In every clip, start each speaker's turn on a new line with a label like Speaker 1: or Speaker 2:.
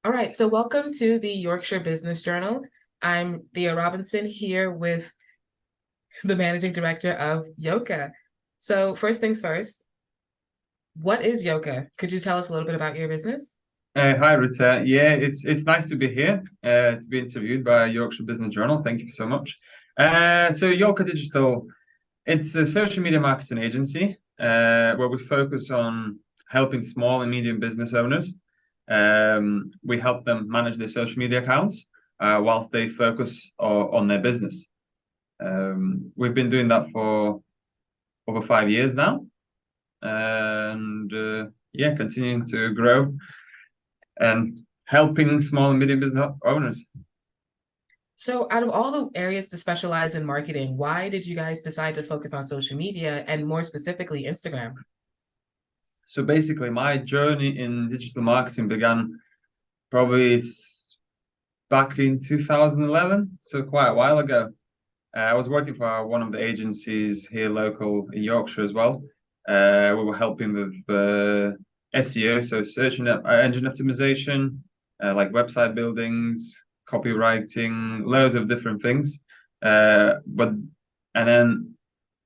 Speaker 1: All right, so welcome to the Yorkshire Business Journal. I'm Thea Robinson here with the managing director of Yolka. So first things first, what is Yolka? Could you tell us a little bit about your business?
Speaker 2: Hi, Rita. Yeah, it's nice to be here to be interviewed by Yorkshire Business Journal. Thank you so much. So Yolka Digital, it's a social media marketing agency where we focus on helping small and medium business owners. We help them manage their social media accounts whilst they focus on their business. We've been doing that for over 5 years now, and yeah, continuing to grow and helping small and medium business owners.
Speaker 1: So out of all the areas to specialize in marketing, why did you guys decide to focus on social media and more specifically Instagram?
Speaker 2: So basically, my journey in digital marketing began probably back in 2011, so quite a while ago. I was working for one of the agencies here local in Yorkshire as well. We were helping with SEO, so search engine optimization, like website buildings, copywriting, loads of different things. But and then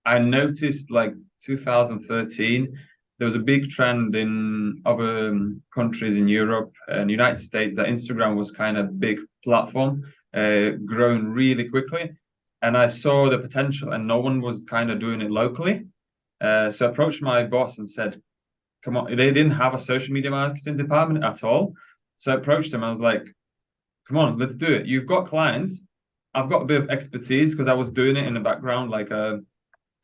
Speaker 2: I noticed like 2013, there was a big trend in other countries in Europe and United States that Instagram was kind of big platform, growing really quickly. And I saw the potential, and no one was kind of doing it locally. So I approached my boss and said, "Come on!" They didn't have a social media marketing department at all. So I approached them. I was like, "Come on, let's do it. You've got clients. I've got a bit of expertise because I was doing it in the background, like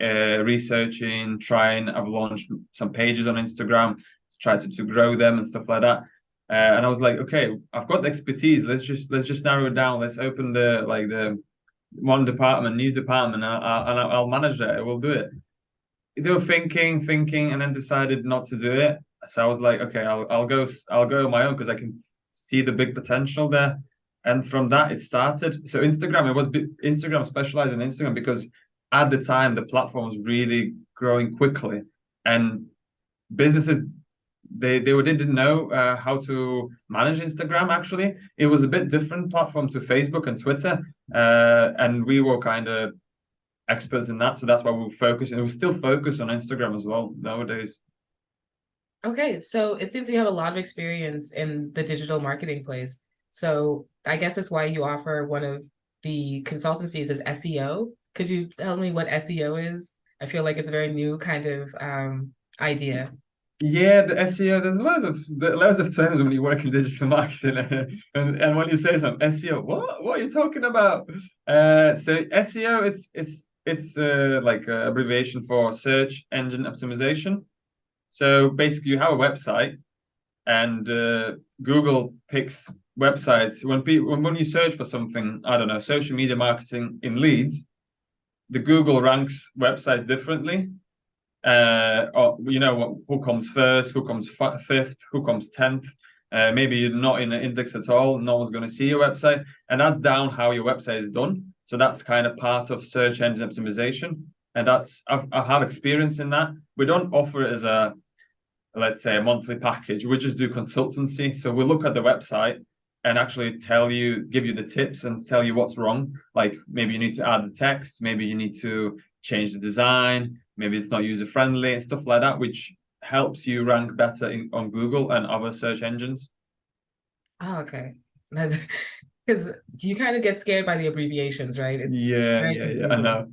Speaker 2: researching, trying. I've launched some pages on Instagram to try to grow them and stuff like that. And I was like, okay, I've got the expertise. Let's just narrow it down. Let's open the one department, new department, and I'll manage it. We'll do it. They were thinking, and then decided not to do it. So I was like, okay, I'll go on my own because I can see the big potential there. And from that, it started. So Instagram, Instagram specialized in Instagram because at the time the platform was really growing quickly, and businesses they didn't know how to manage Instagram. Actually, it was a bit different platform to Facebook and Twitter, and we were kind of experts in that. So that's why we focus, and we still focus on Instagram as well nowadays.
Speaker 1: Okay, so it seems you have a lot of experience in the digital marketing place. So I guess that's why you offer one of the consultancies as SEO. Could you tell me what SEO is? I feel like it's a very new kind of idea.
Speaker 2: Yeah, the SEO. There's loads of terms when you work in digital marketing, and when you say some SEO, what are you talking about? So SEO, it's like an abbreviation for search engine optimization. So basically, you have a website, and Google picks websites when you search for something. I don't know, social media marketing in leads. The Google ranks websites differently. Or who comes first, who comes fifth, who comes 10th. Maybe you're not in an index at all. No one's going to see your website, and that's down how your website is done. So that's kind of part of search engine optimization, and I've had experience in that. We don't offer it as a, let's say, a monthly package. We just do consultancy. So we look at the website and actually give you the tips and tell you what's wrong. Like maybe you need to add the text, maybe you need to change the design, maybe it's not user friendly and stuff like that, which helps you rank better on Google and other search engines.
Speaker 1: Oh, okay. Because you kind of get scared by the abbreviations, right? It's
Speaker 2: Yeah,
Speaker 1: very
Speaker 2: yeah, yeah. I
Speaker 1: confusing.
Speaker 2: know.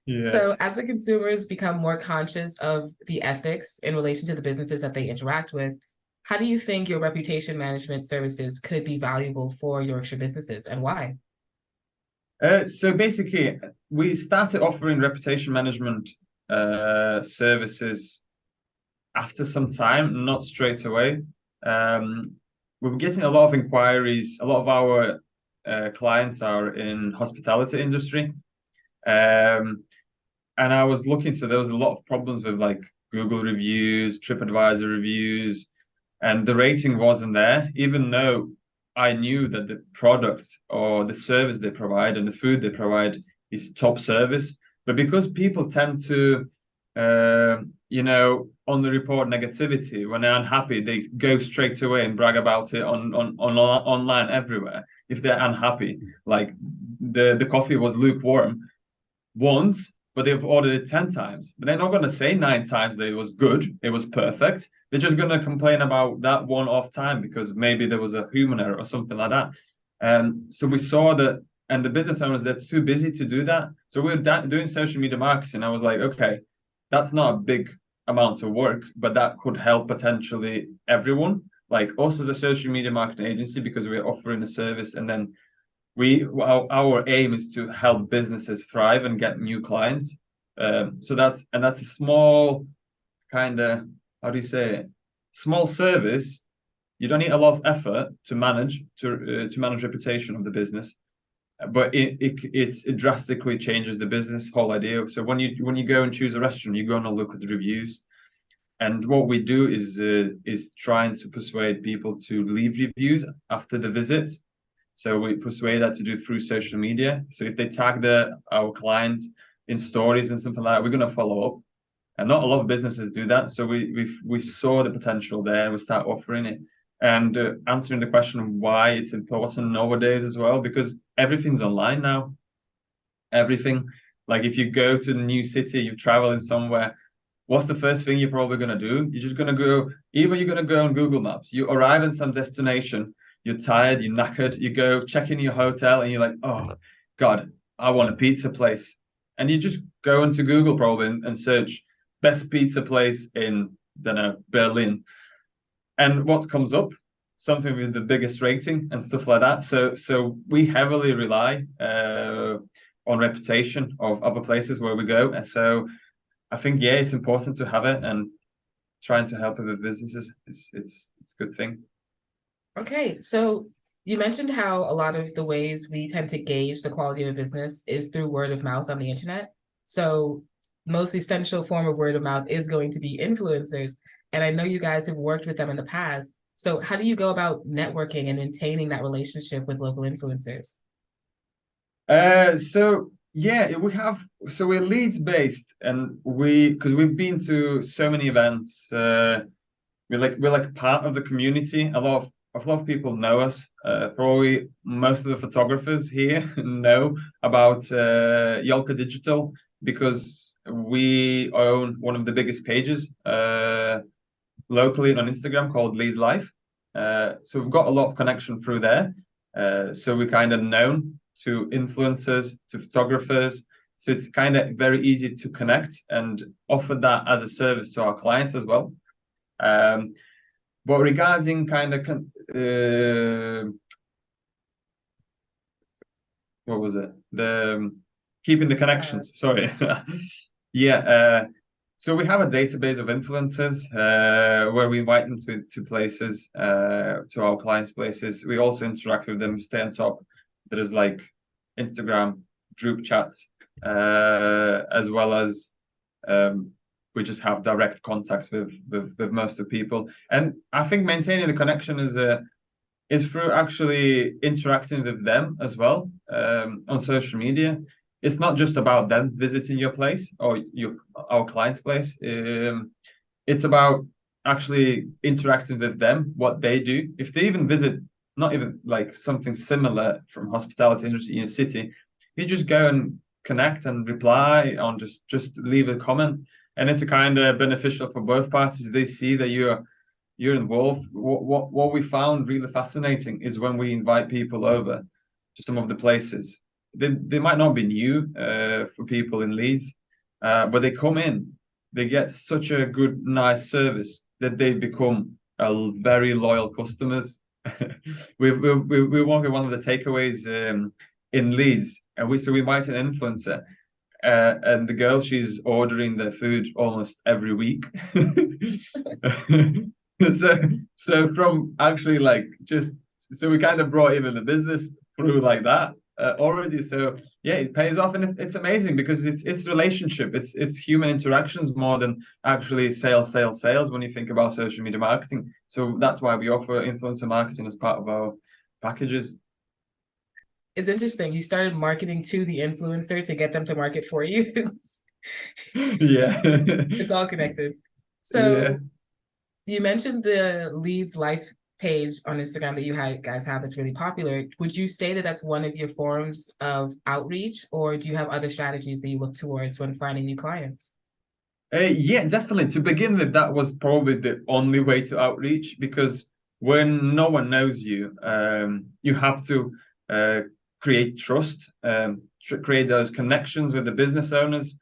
Speaker 2: Yeah.
Speaker 1: So, as the consumers become more conscious of the ethics in relation to the businesses that they interact with, how do you think your reputation management services could be valuable for Yorkshire businesses and why?
Speaker 2: So basically, we started offering reputation management services after some time, not straight away. Um, we were getting a lot of inquiries. A lot of our clients are in hospitality industry, um, and I was looking. So there was a lot of problems with like Google reviews, TripAdvisor reviews, and the rating wasn't there. Even though I knew that the product or the service they provide and the food they provide is top service, but because people tend to on the report negativity, when they're unhappy, they go straight away and brag about it on online everywhere. If they're unhappy, like the coffee was lukewarm once, but they've ordered it 10 times. But they're not going to say 9 times that it was good, it was perfect. They're just going to complain about that one off time because maybe there was a human error or something like that. So we saw that, and the business owners, they're too busy to do that. So we're doing social media marketing. I was like, okay, that's not a big amount of work, but that could help potentially everyone, like us as a social media marketing agency, because we're offering a service, and then our aim is to help businesses thrive and get new clients. So that's a small kind of, how do you say it? Small service. You don't need a lot of effort to manage reputation of the business, but it drastically changes the business whole idea. So when you go and choose a restaurant, you're going to look at the reviews, and what we do is trying to persuade people to leave reviews after the visit. So we persuade that to do through social media. So if they tag our clients in stories and something like that, we're going to follow up. And not a lot of businesses do that. So we saw the potential there and we start offering it. And answering the question why it's important nowadays as well, because everything's online now. Everything. Like if you go to a new city, you're traveling somewhere, what's the first thing you're probably going to do? You're just going to go, either you're going to go on Google Maps, you arrive at some destination, you're tired, you're knackered, you go check in your hotel and you're like, oh, God, I want a pizza place. And you just go into Google probably and search best pizza place in, I don't know, Berlin. And what comes up? Something with the biggest rating and stuff like that. So we heavily rely on reputation of other places where we go. And so I think yeah, it's important to have it, and trying to help other businesses it's a good thing.
Speaker 1: Okay, so you mentioned how a lot of the ways we tend to gauge the quality of a business is through word of mouth on the internet. So most essential form of word of mouth is going to be influencers. And I know you guys have worked with them in the past. So how do you go about networking and maintaining that relationship with local influencers?
Speaker 2: So yeah, we're Leeds based, and because we've been to so many events, we're like part of the community. A lot of people know us. Probably most of the photographers here know about Yolka Digital because we own one of the biggest pages locally on Instagram called Leeds Life. So we've got a lot of connection through there. So we're kind of known to influencers, to photographers. So it's kind of very easy to connect and offer that as a service to our clients as well. But regarding kind of what was it? The keeping the
Speaker 1: Uh,
Speaker 2: connections. Sorry. Yeah. So we have a database of influencers where we invite them to places, to our clients' places. We also interact with them, stay on top. There is like Instagram group chats, as well as we just have direct contacts with most of the people. And I think maintaining the connection is through actually interacting with them as well on social media. It's not just about them visiting your place or our client's place. It's about actually interacting with them, what they do. If they even visit, not even like something similar from hospitality industry in a city, you just go and connect and reply on just leave a comment, and it's a kind of beneficial for both parties. They see that you're involved. What we found really fascinating is when we invite people over to some of the places. They might not be new for people in Leeds, but they come in, they get such a good, nice service that they become a very loyal customers. We won't be one of the takeaways in Leeds, and we invite an influencer, and the girl, she's ordering their food almost every week. so so from actually like just so we kind of brought in the business through like that already. So yeah, it pays off, and it's amazing because it's relationship, it's human interactions more than actually sales when you think about social media marketing. So that's why we offer influencer marketing as part of our packages.
Speaker 1: it's interesting. You started marketing to the influencer to get them to market for you.
Speaker 2: Yeah.
Speaker 1: It's all connected.
Speaker 2: Yeah.
Speaker 1: So you mentioned the Leads Life page on Instagram that guys have that's really popular. Would you say that that's one of your forms of outreach, or do you have other strategies that you look towards when finding new clients?
Speaker 2: Yeah, definitely. To begin with, that was probably the only way to outreach because when no one knows you, you have to uh, create trust, create those connections with the business owners.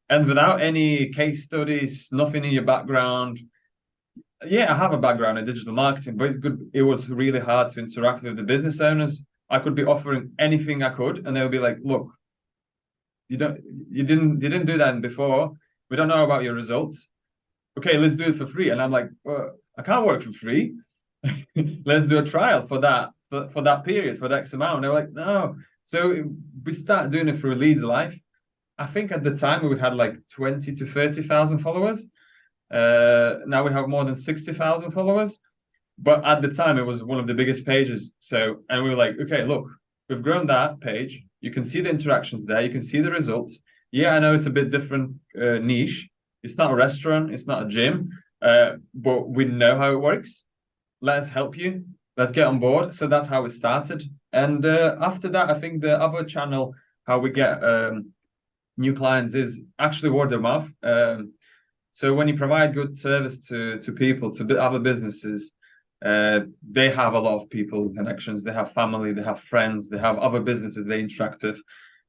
Speaker 2: And without any case studies, nothing in your background, yeah, I have a background in digital marketing, but it was really hard to interact with the business owners. I could be offering anything I could, and they would be like, "Look, you don't, you didn't do that before. We don't know about your results. Okay, let's do it for free." And I'm like, well, I can't work for free. Let's do a trial for that for that period for the X amount. And they were like, no. So we started doing it through Leads Life. I think at the time we had like 20 to 30,000 followers. Now we have more than 60,000 followers. But at the time, it was one of the biggest pages. So, and we were like, okay, look, we've grown that page. You can see the interactions there. You can see the results. Yeah, I know it's a bit different niche. It's not a restaurant. It's not a gym. But we know how it works. Let's help you. Let's get on board. So that's how it started. And after that, I think the other channel, how we get new clients is actually word of mouth. So when you provide good service to people, to other businesses, they have a lot of people connections. They have family, they have friends, they have other businesses they interact with.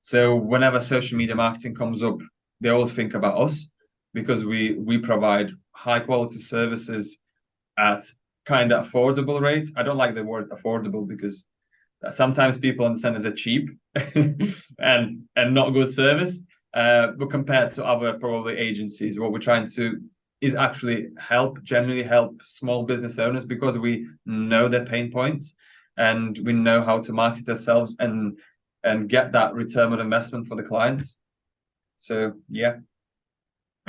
Speaker 2: So whenever social media marketing comes up, they all think about us because we provide high quality services at kind of affordable rates. I don't like the word affordable because sometimes people understand as a cheap and not good service. But compared to other probably agencies, what we're trying to is actually generally help small business owners because we know their pain points and we know how to market ourselves and get that return on investment for the clients. So yeah.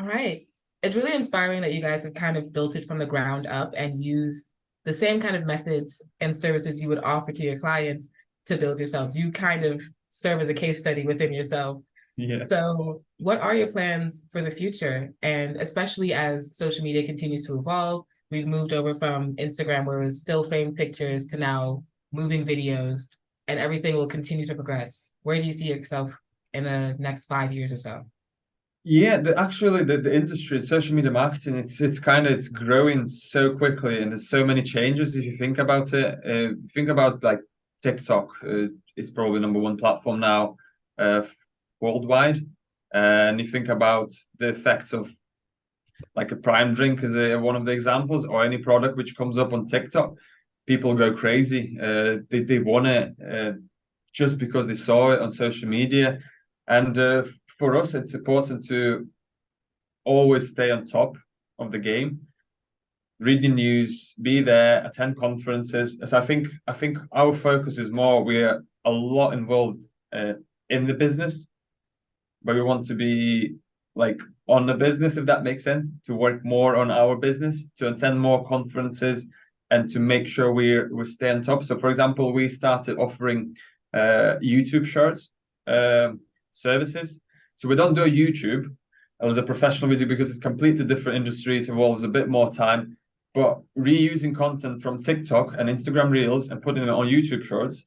Speaker 1: All right. It's really inspiring that you guys have kind of built it from the ground up and used the same kind of methods and services you would offer to your clients to build yourselves. You kind of serve as a case study within yourself.
Speaker 2: Yeah.
Speaker 1: So, what are your plans for the future? And especially as social media continues to evolve, we've moved over from Instagram, where it was still framed pictures, to now moving videos, and everything will continue to progress. Where do you see yourself in the next 5 years or so?
Speaker 2: Yeah, actually the industry, social media marketing, it's growing so quickly and there's so many changes if you think about it. Think about like TikTok, it's probably number one platform now uh, worldwide. And you think about the effects of like a prime drink as one of the examples, or any product which comes up on TikTok, people go crazy. They want it just because they saw it on social media. And for us, it's important to always stay on top of the game, read the news, be there, attend conferences. So I think our focus is more we're a lot involved in the business, but we want to be like on the business, if that makes sense, to work more on our business, to attend more conferences, and to make sure we stay on top. So, for example, we started offering YouTube shorts services. So we don't do a YouTube as a professional video because it's completely different industries, involves a bit more time. But reusing content from TikTok and Instagram Reels and putting it on YouTube Shorts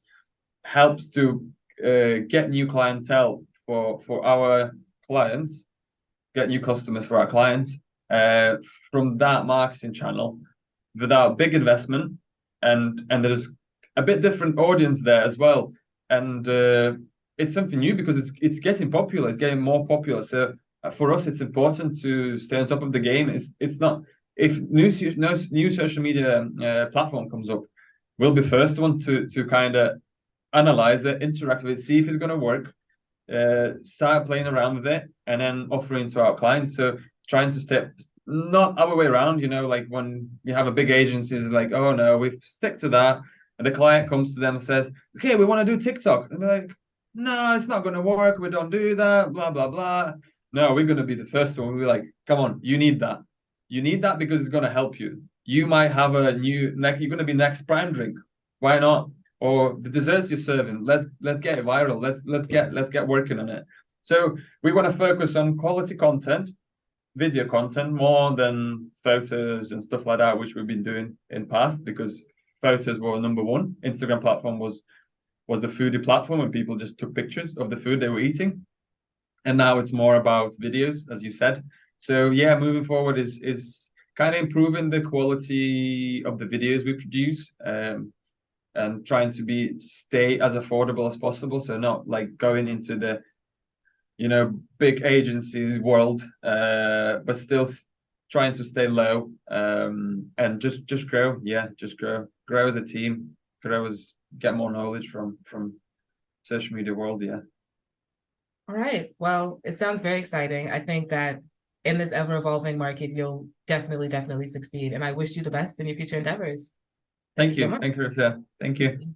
Speaker 2: helps to get new clientele for our clients, get new customers for our clients uh, from that marketing channel without big investment, and there's a bit different audience there as well, and it's something new because it's getting popular, it's getting more popular. So for us, it's important to stay on top of the game. It's not if new social media platform comes up, we'll be first one to kind of analyze it, interact with it, see if it's going to work, start playing around with it, and then offering to our clients. So trying to step not other way around, like when you have a big agency, is like, oh no, we stick to that. And the client comes to them and says, okay, we want to do TikTok. And they're like, no, it's not going to work. We don't do that, blah, blah, blah. No, we're going to be the first one. We're like, come on, you need that. You need that because it's going to help you. You might have a new, next, you're going to be next prime drink. Why not? Or the desserts you're serving, let's get it viral. Let's get working on it. So we want to focus on quality content, video content more than photos and stuff like that, which we've been doing in past, because photos were number one. Instagram platform was the foodie platform, and people just took pictures of the food they were eating. And now it's more about videos, as you said. So yeah, moving forward is kind of improving the quality of the videos we produce, and trying to stay as affordable as possible. So not like going into the big agencies world, but still trying to stay low, and just grow. Yeah, just grow as a team, get more knowledge from social media world. Yeah.
Speaker 1: All right. Well, it sounds very exciting. I think that in this ever evolving market, you'll definitely, definitely succeed. And I wish you the best in your future endeavors. Thank you
Speaker 2: Thank
Speaker 1: so
Speaker 2: you.
Speaker 1: much.
Speaker 2: Thank you, Rita. Thank you.